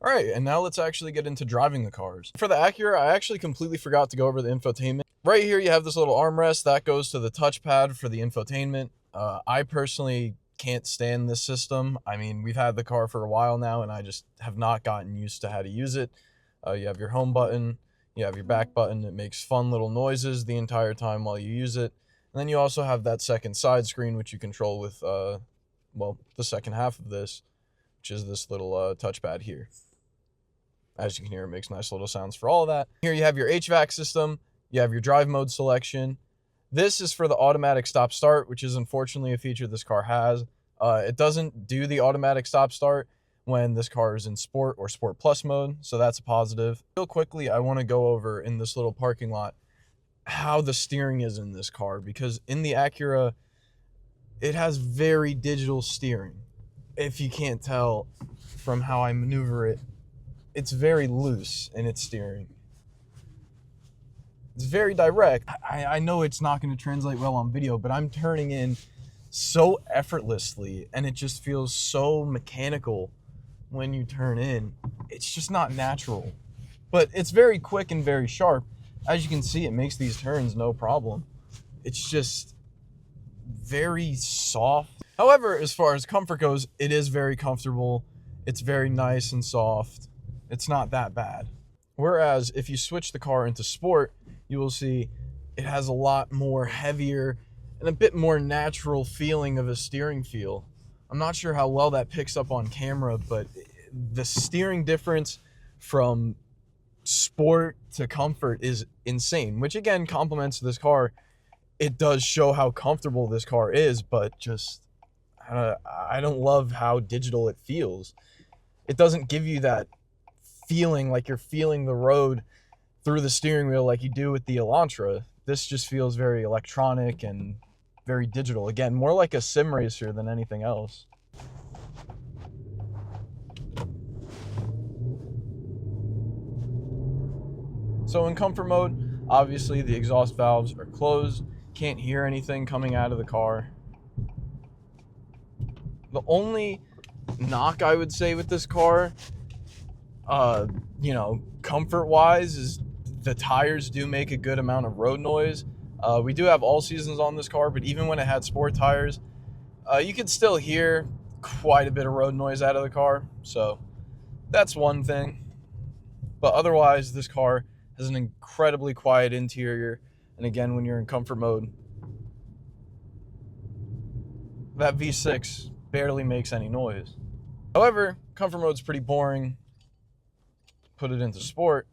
All right, and now let's actually get into driving the cars. For the Acura, I actually completely forgot to go over the infotainment. Right here, you have this little armrest that goes to the touchpad for the infotainment. I personally can't stand this system. I mean, we've had the car for a while now, and I just have not gotten used to how to use it. You have your home button, you have your back button. It makes fun little noises the entire time while you use it. And then you also have that second side screen, which you control with, well, the second half of this, which is this little touchpad here. As you can hear, it makes nice little sounds for all of that. Here you have your HVAC system. You have your drive mode selection. This is for the automatic stop start, which is unfortunately a feature this car has. It doesn't do the automatic stop start when this car is in Sport or Sport Plus mode, so that's a positive. Real quickly, I want to go over in this little parking lot how the steering is in this car, because in the Acura, it has very digital steering. If you can't tell from how I maneuver it, it's very loose in its steering. It's very direct. I know it's not going to translate well on video, but I'm turning in so effortlessly, and it just feels so mechanical when you turn in. It's just not natural. But it's very quick and very sharp. As you can see, it makes these turns no problem. It's just very soft. However, as far as comfort goes, it is very comfortable. It's very nice and soft. It's not that bad. Whereas if you switch the car into Sport, you will see it has a lot more heavier and a bit more natural feeling of a steering feel. I'm not sure how well that picks up on camera, but the steering difference from Sport to Comfort is insane, which again complements this car. It does show how comfortable this car is, but just I don't love how digital it feels. It doesn't give you that feeling like you're feeling the road through the steering wheel like you do with the Elantra. This just feels very electronic and very digital. Again, more like a sim racer than anything else. So in comfort mode, obviously the exhaust valves are closed. Can't hear anything coming out of the car. The only knock I would say with this car, comfort-wise, is the tires do make a good amount of road noise. We do have all seasons on this car, but even when it had Sport tires, you could still hear quite a bit of road noise out of the car. So that's one thing. But otherwise, this car has an incredibly quiet interior. And again, when you're in comfort mode, that V6 barely makes any noise. However, comfort mode's pretty boring. Put it into Sport.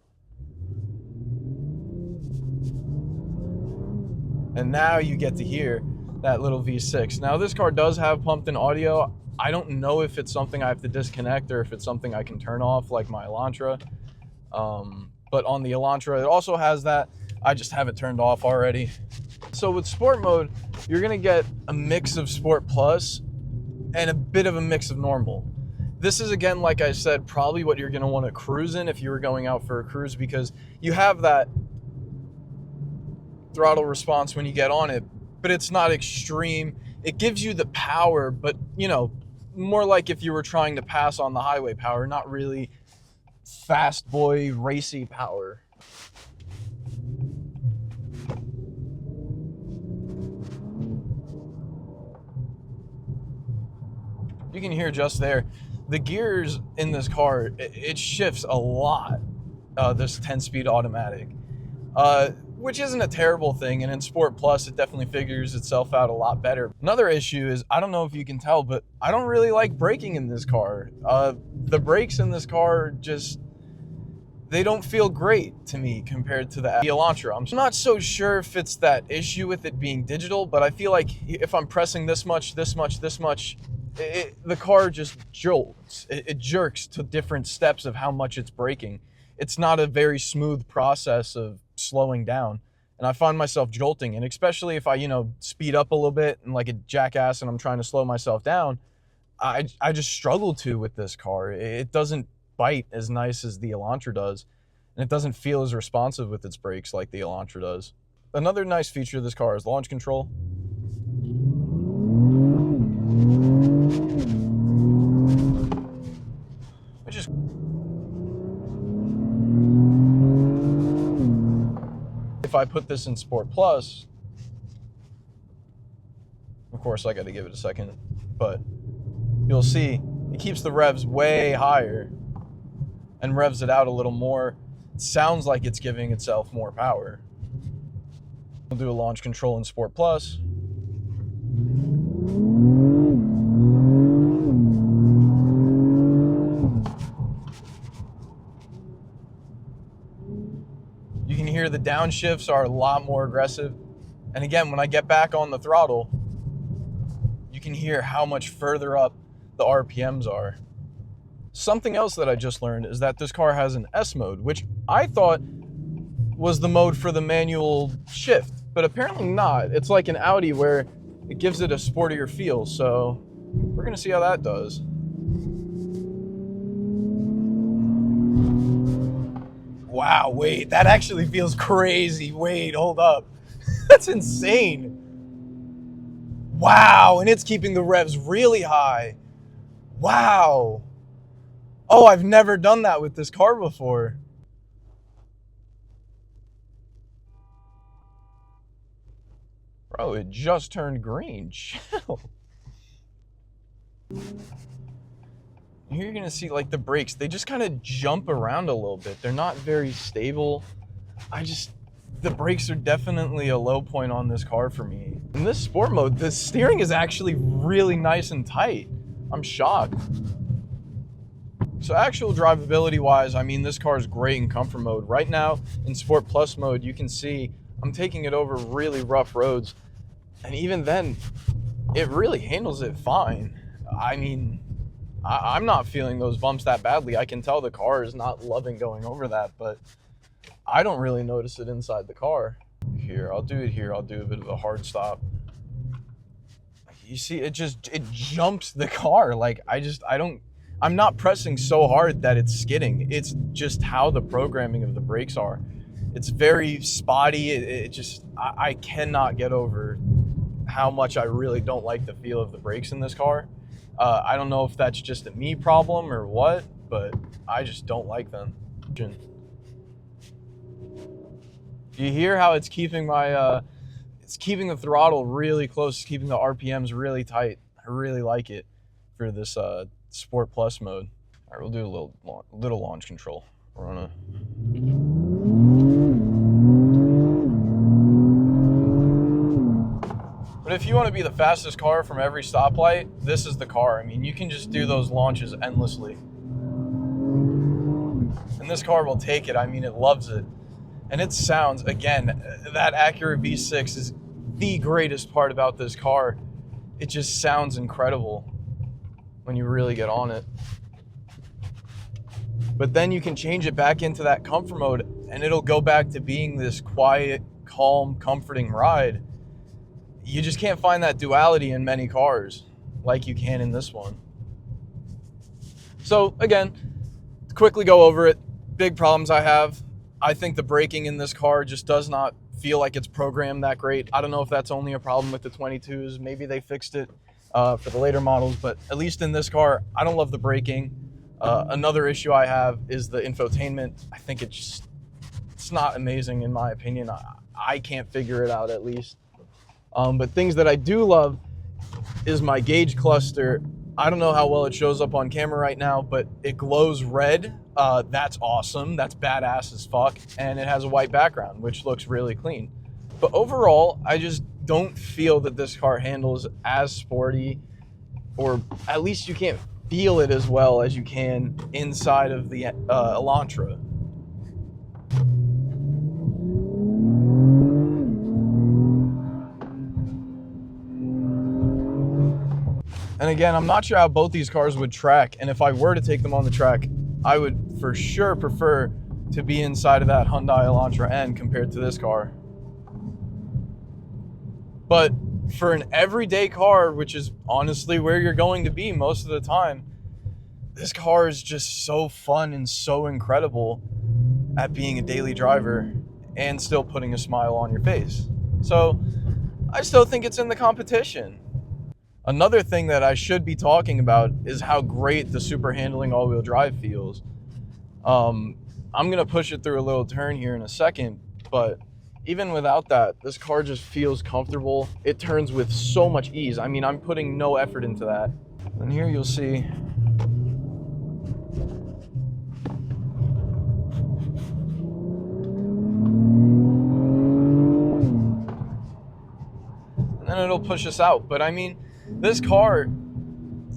And now you get to hear that little V6. Now this car does have pumped-in audio. I don't know if it's something I have to disconnect or if it's something I can turn off like my Elantra. But on the Elantra, it also has that. I just have it turned off already. So with Sport mode, you're gonna get a mix of Sport Plus and a bit of a mix of normal. This is, again, like I said, probably what you're gonna wanna cruise in if you were going out for a cruise, because you have that throttle response when you get on it, but it's not extreme. It gives you the power, but more like if you were trying to pass on the highway power, not really fast boy racy power. You can hear just there, the gears in this car, it shifts a lot, this 10-speed automatic, which isn't a terrible thing, and in Sport Plus, it definitely figures itself out a lot better. Another issue is, I don't know if you can tell, but I don't really like braking in this car. The brakes in this car they don't feel great to me compared to the Elantra. I'm not so sure if it's that issue with it being digital, but I feel like if I'm pressing this much, the car just jolts. It jerks to different steps of how much it's braking. It's not a very smooth process of slowing down. And I find myself jolting. And especially if I, speed up a little bit and like a jackass and I'm trying to slow myself down, I just struggle with this car. It doesn't bite as nice as the Elantra does. And it doesn't feel as responsive with its brakes like the Elantra does. Another nice feature of this car is launch control. Which is if I put this in Sport Plus, of course I got to give it a second, but you'll see it keeps the revs way higher and revs it out a little more. It sounds like it's giving itself more power. We'll do a launch control in Sport Plus. You can hear the downshifts are a lot more aggressive. And again, when I get back on the throttle, you can hear how much further up the RPMs are. Something else that I just learned is that this car has an S mode, which I thought was the mode for the manual shift, but apparently not. It's like an Audi where it gives it a sportier feel, so we're gonna see how that does. Wow, wait, that actually feels crazy. Wait, hold up. That's insane. Wow, and it's keeping the revs really high. Wow. Oh, I've never done that with this car before. Bro, it just turned green. Chill. Here you're gonna see like the brakes, they just kind of jump around a little bit. They're not very stable. The brakes are definitely a low point on this car for me. In this sport mode, the steering is actually really nice and tight. I'm shocked. So actual drivability wise, I mean, this car is great in comfort mode. Right now in Sport Plus mode, you can see I'm taking it over really rough roads. And even then, it really handles it fine. I mean, I'm not feeling those bumps that badly. I can tell the car is not loving going over that, but I don't really notice it inside the car. Here, I'll do it here. I'll do a bit of a hard stop. You see, it jumps the car. Like, I'm not pressing so hard that it's skidding. It's just how the programming of the brakes are. It's very spotty. I cannot get over how much I really don't like the feel of the brakes in this car. I don't know if that's just a me problem or what, but I just don't like them. You hear how it's keeping it's keeping the throttle really close, it's keeping the RPMs really tight. I really like it for this Sport Plus mode. All right, we'll do a little launch control. We're on But if you want to be the fastest car from every stoplight, this is the car. I mean, you can just do those launches endlessly. And this car will take it. I mean, it loves it. And it sounds, again, that Acura V6 is the greatest part about this car. It just sounds incredible when you really get on it. But then you can change it back into that comfort mode and it'll go back to being this quiet, calm, comforting ride. You just can't find that duality in many cars like you can in this one. So again, to quickly go over it, big problems I have. I think the braking in this car just does not feel like it's programmed that great. I don't know if that's only a problem with the 22s. Maybe they fixed it for the later models, but at least in this car, I don't love the braking. Another issue I have is the infotainment. I think it's not amazing in my opinion. I can't figure it out at least. But things that I do love is my gauge cluster. I don't know how well it shows up on camera right now, but it glows red. That's awesome. That's badass as fuck. And it has a white background, which looks really clean. But overall, I just don't feel that this car handles as sporty, or at least you can't feel it as well as you can inside of the Elantra. And again, I'm not sure how both these cars would track, and if I were to take them on the track, I would for sure prefer to be inside of that Hyundai Elantra N compared to this car. But for an everyday car, which is honestly where you're going to be most of the time, this car is just so fun and so incredible at being a daily driver and still putting a smile on your face. So I still think it's in the competition. Another thing that I should be talking about is how great the super handling all-wheel drive feels. I'm going to push it through a little turn here in a second, but even without that, this car just feels comfortable. It turns with so much ease. I mean, I'm putting no effort into that. And here you'll see and it'll push us out. But I mean, this car,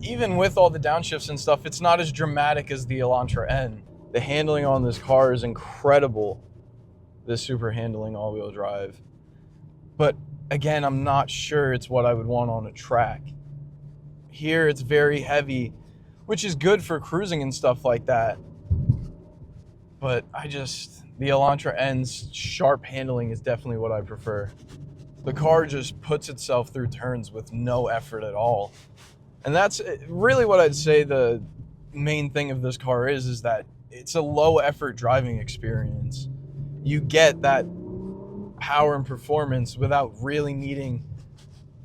even with all the downshifts and stuff, it's not as dramatic as the Elantra N. The handling on this car is incredible. This super handling all-wheel drive. But again, I'm not sure it's what I would want on a track. Here it's very heavy, which is good for cruising and stuff like that. But the Elantra N's sharp handling is definitely what I prefer. The car just puts itself through turns with no effort at all. And that's really what I'd say the main thing of this car is that it's a low effort driving experience. You get that power and performance without really needing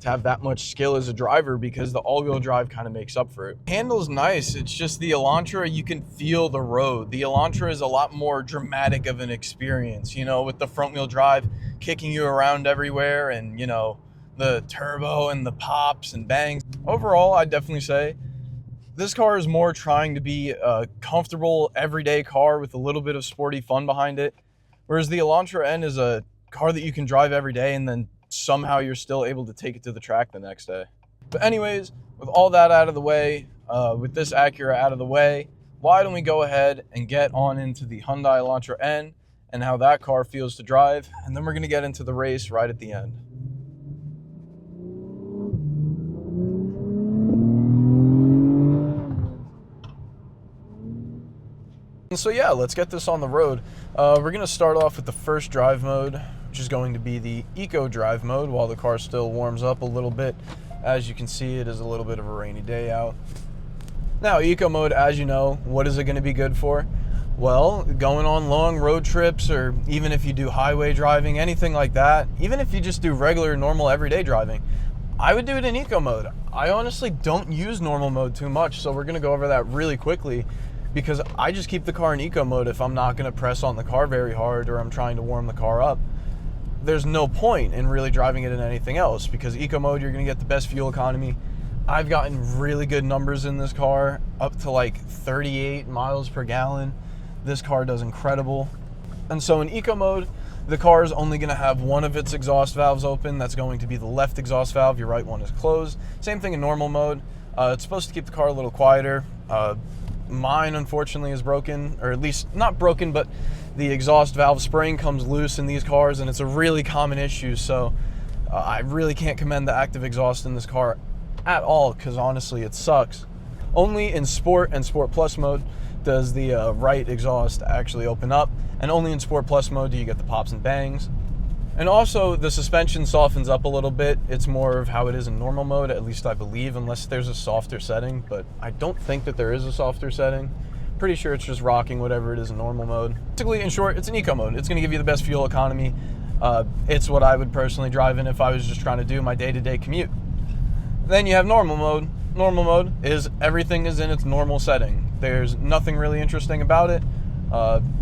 to have that much skill as a driver, because the all-wheel drive kind of makes up for it. Handle's nice. It's just the Elantra, you can feel the road. The Elantra is a lot more dramatic of an experience, you know, with the front-wheel drive kicking you around everywhere, and, you know, the turbo and the pops and bangs. Overall, I'd definitely say this car is more trying to be a comfortable, everyday car with a little bit of sporty fun behind it, whereas the Elantra N is a car that you can drive every day and then somehow you're still able to take it to the track the next day. But anyways, with all that out of the way, with this Acura out of the way, why don't we go ahead and get on into the Hyundai Elantra N and how that car feels to drive, and then we're going to get into the race right at the end. So yeah, let's get this on the road. We're going to start off with the first drive mode, which is going to be the Eco Drive mode while the car still warms up a little bit. As you can see, it is a little bit of a rainy day out. Now, Eco mode, as you know, what is it going to be good for? Well, going on long road trips, or even if you do highway driving, anything like that, even if you just do regular, normal, everyday driving, I would do it in Eco mode. I honestly don't use normal mode too much, so we're going to go over that really quickly, because I just keep the car in Eco mode if I'm not going to press on the car very hard or I'm trying to warm the car up. There's no point in really driving it in anything else, because Eco mode, you're going to get the best fuel economy. I've gotten really good numbers in this car, up to like 38 miles per gallon. This car does incredible. And so in Eco mode, the car is only going to have one of its exhaust valves open. That's going to be the left exhaust valve. Your right one is closed. Same thing in normal mode. It's supposed to keep the car a little quieter. Mine, unfortunately, is broken, or at least not broken, but the exhaust valve spring comes loose in these cars, and it's a really common issue. So I really can't commend the active exhaust in this car at all, because honestly, it sucks. Only in Sport and Sport Plus mode does the right exhaust actually open up, and only in Sport Plus mode do you get the pops and bangs. And also, the suspension softens up a little bit. It's more of how it is in normal mode, at least I believe, unless there's a softer setting, but I don't think that there is a softer setting. Pretty sure it's just rocking whatever it is in normal mode. Basically, in short, it's an Eco mode. It's going to give you the best fuel economy. It's what I would personally drive in if I was just trying to do my day-to-day commute. Then you have normal mode. Normal mode is everything is in its normal setting. There's nothing really interesting about it.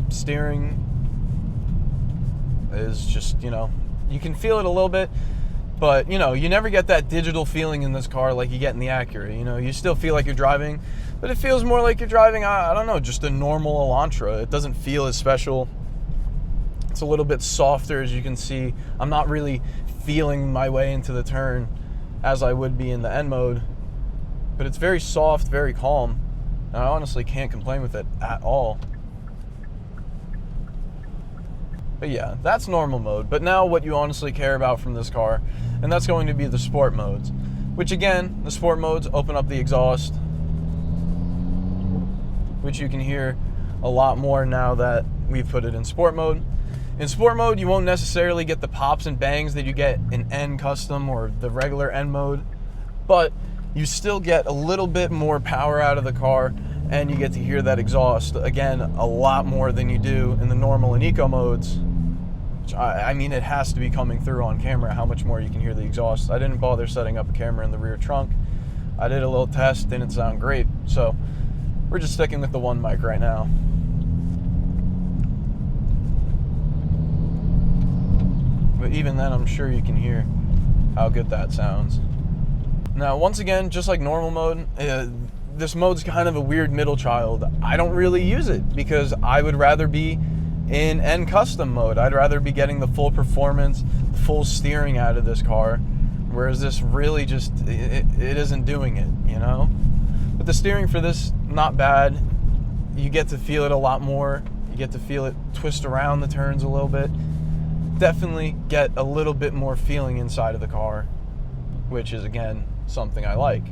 Steering is just, you know, you can feel it a little bit, but, you know, you never get that digital feeling in this car like you get in the Acura. You know, you still feel like you're driving, but it feels more like you're driving, I don't know, just a normal Elantra. It doesn't feel as special. It's a little bit softer, as you can see. I'm not really feeling my way into the turn as I would be in the N mode, but it's very soft, very calm, and I honestly can't complain with it at all. But yeah, that's normal mode. But now what you honestly care about from this car, and that's going to be the sport modes, which again, the sport modes open up the exhaust, which you can hear a lot more now that we've put it in sport mode. In sport mode, you won't necessarily get the pops and bangs that you get in N Custom or the regular N mode, but you still get a little bit more power out of the car, and you get to hear that exhaust, again, a lot more than you do in the normal and Eco modes. Which I mean, it has to be coming through on camera how much more you can hear the exhaust. I didn't bother setting up a camera in the rear trunk. I did a little test, didn't sound great, so we're just sticking with the one mic right now. but even then I'm sure you can hear how good that sounds. Now, once again, just like normal mode, this mode's kind of a weird middle child. I don't really use it because I would rather be in N custom mode. I'd rather be getting the full performance, full steering out of this car, whereas this really just, it isn't doing it, you know? But the steering for this, not bad. You get to feel it a lot more. You get to feel it twist around the turns a little bit. Definitely get a little bit more feeling inside of the car, which is, again, something I like.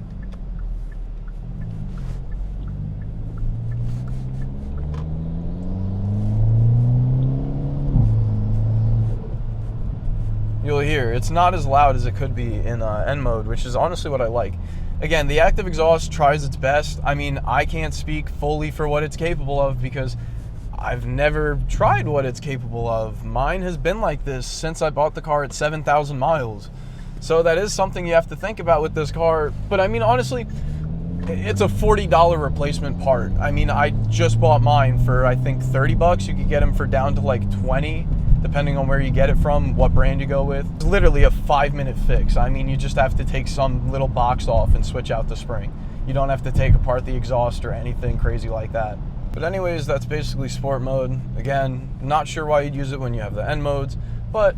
You'll hear it's not as loud as it could be in N mode, which is honestly what I like. Again, the active exhaust tries its best. I mean, I can't speak fully for what it's capable of because I've never tried what it's capable of. Mine has been like this since I bought the car at 7,000 miles. So that is something you have to think about with this car. But I mean, honestly, it's a $40 replacement part. I mean, I just bought mine for, I think, 30 bucks. You could get them for down to like 20, depending on where you get it from, what brand you go with. It's literally a 5-minute fix. I mean, you just have to take some little box off and switch out the spring. You don't have to take apart the exhaust or anything crazy like that. But anyways, that's basically sport mode. Again, not sure why you'd use it when you have the N modes, but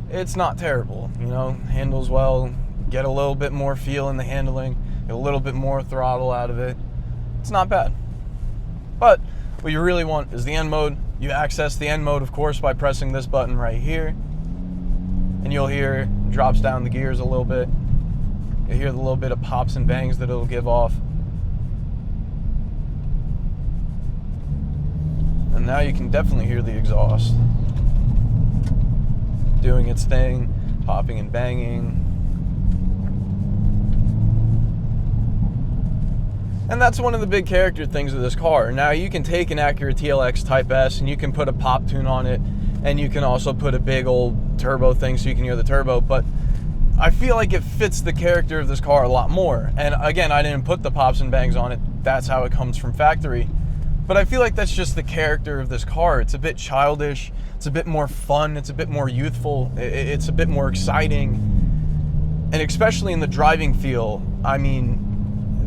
it's not terrible, you know, handles well, get a little bit more feel in the handling, get a little bit more throttle out of it. It's not bad. But what you really want is the N mode. You access the N mode, of course, by pressing this button right here. And you'll hear it drops down the gears a little bit. You'll hear the little bit of pops and bangs that it'll give off. And now you can definitely hear the exhaust doing its thing, popping and banging. And that's one of the big character things of this car. Now you can take an Acura TLX Type S and you can put a pop tune on it, and you can also put a big old turbo thing so you can hear the turbo, but I feel like it fits the character of this car a lot more. And again, I didn't put the pops and bangs on it. That's how it comes from factory. But I feel like that's just the character of this car. It's a bit childish, it's a bit more fun, it's a bit more youthful, it's a bit more exciting. And especially in the driving feel, I mean,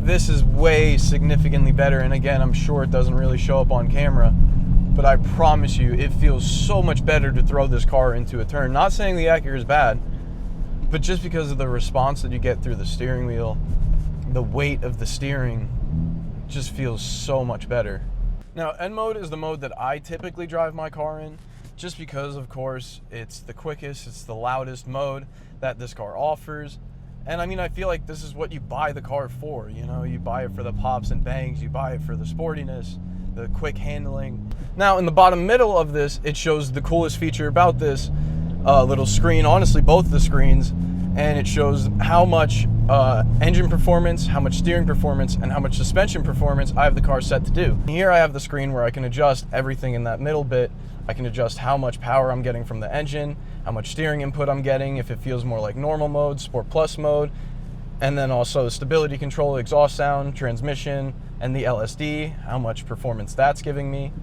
this is way significantly better. And again, I'm sure it doesn't really show up on camera, but I promise you, it feels so much better to throw this car into a turn. Not saying the Acura is bad, but just because of the response that you get through the steering wheel, the weight of the steering just feels so much better. Now, N mode is the mode that I typically drive my car in, just because, of course, it's the quickest, it's the loudest mode that this car offers. And I mean, I feel like this is what you buy the car for, you know? You buy it for the pops and bangs, you buy it for the sportiness, the quick handling. Now, in the bottom middle of this, it shows the coolest feature about this little screen, honestly, both the screens, and it shows how much engine performance, how much steering performance, and how much suspension performance I have the car set to do. Here I have the screen where I can adjust everything in that middle bit. I can adjust how much power I'm getting from the engine, how much steering input I'm getting, if it feels more like normal mode, Sport Plus mode, and then also stability control, exhaust sound, transmission, and the LSD, how much performance that's giving me.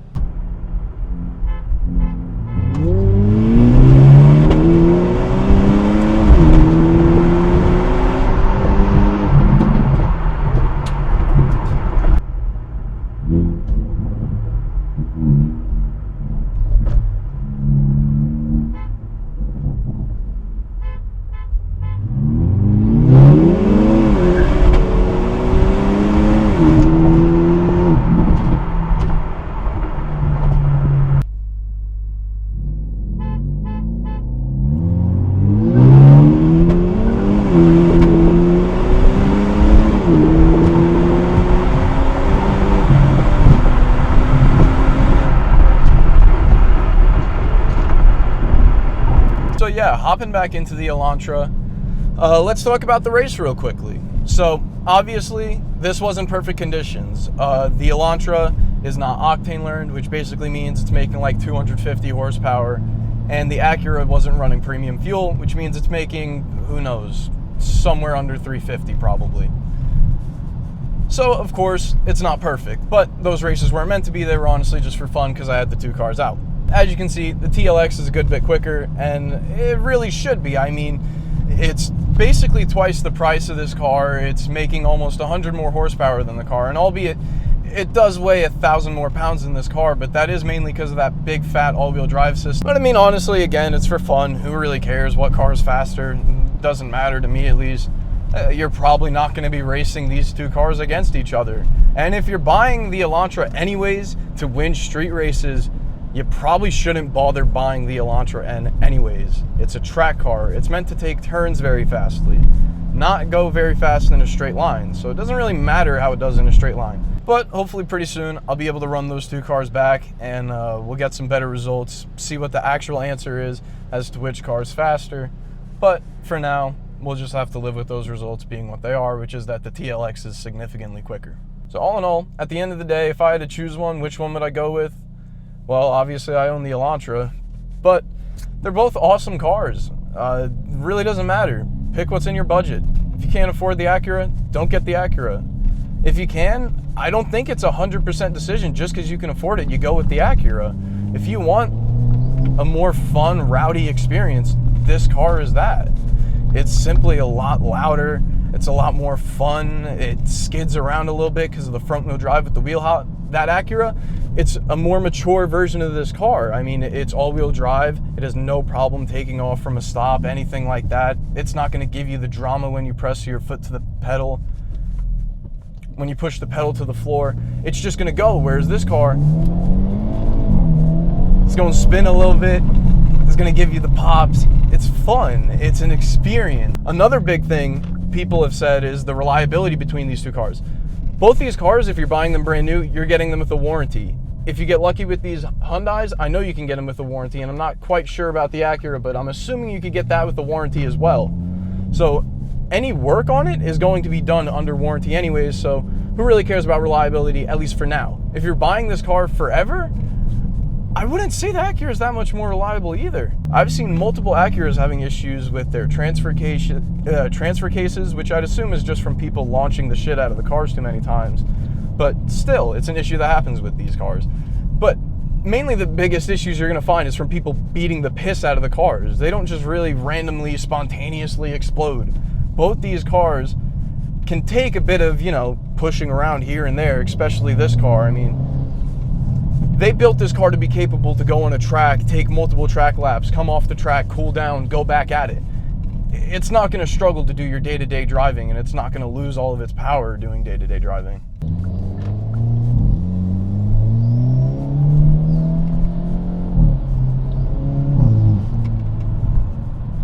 So yeah, hopping back into the Elantra, let's talk about the race real quickly. So obviously, this wasn't perfect conditions. The Elantra is not octane learned, which basically means it's making like 250 horsepower, and the Acura wasn't running premium fuel, which means it's making, who knows, somewhere under 350 probably. So of course, it's not perfect, but those races weren't meant to be. They were honestly just for fun because I had the two cars out. as you can see, the TLX is a good bit quicker, and it really should be. I mean, it's basically twice the price of this car. It's making almost 100 more horsepower than the car, and albeit it does weigh 1,000 more pounds than this car, but that is mainly because of that big fat all-wheel drive system. But I mean, honestly, again, it's for fun. Who really cares what car is faster? It doesn't matter to me, at least. You're probably not going to be racing these two cars against each other. And if you're buying the Elantra anyways to win street races, you probably shouldn't bother buying the Elantra N anyways. It's a track car. It's meant to take turns very fastly, not go very fast in a straight line. So it doesn't really matter how it does in a straight line. But hopefully pretty soon I'll be able to run those two cars back, and we'll get some better results, see what the actual answer is as to which car is faster. But for now, we'll just have to live with those results being what they are, which is that the TLX is significantly quicker. So all in all, at the end of the day, if I had to choose one, which one would I go with? Well, obviously I own the Elantra, but they're both awesome cars. Really doesn't matter. Pick what's in your budget. If you can't afford the Acura, don't get the Acura. If you can, I don't think it's a 100% decision. Just because you can afford it, you go with the Acura. If you want a more fun, rowdy experience, this car is that. It's simply a lot louder. It's a lot more fun. It skids around a little bit because of the front wheel drive with the wheel hop. That Acura, it's a more mature version of this car. I mean, it's all-wheel drive. It has no problem taking off from a stop, anything like that. It's not going to give you the drama when you press your foot to the pedal. When you push the pedal to the floor, it's just going to go. Whereas this car, it's going to spin a little bit. It's going to give you the pops. It's fun. It's an experience. Another big thing people have said is the reliability between these two cars. Both these cars, if you're buying them brand new, you're getting them with a warranty. If you get lucky with these Hyundais, I know you can get them with a warranty, and I'm not quite sure about the Acura, but I'm assuming you could get that with a warranty as well. So any work on it is going to be done under warranty anyways, so who really cares about reliability, at least for now? If you're buying this car forever, I wouldn't say the Acura is that much more reliable either. I've seen multiple Acuras having issues with their transfer cases, which I'd assume is just from people launching the shit out of the cars too many times. But still, it's an issue that happens with these cars. But mainly the biggest issues you're going to find is from people beating the piss out of the cars. They don't just really randomly, spontaneously explode. Both these cars can take a bit of, pushing around here and there, especially this car. I mean, they built this car to be capable to go on a track, take multiple track laps, come off the track, cool down, go back at it. It's not going to struggle to do your day-to-day driving, and it's not going to lose all of its power doing day-to-day driving.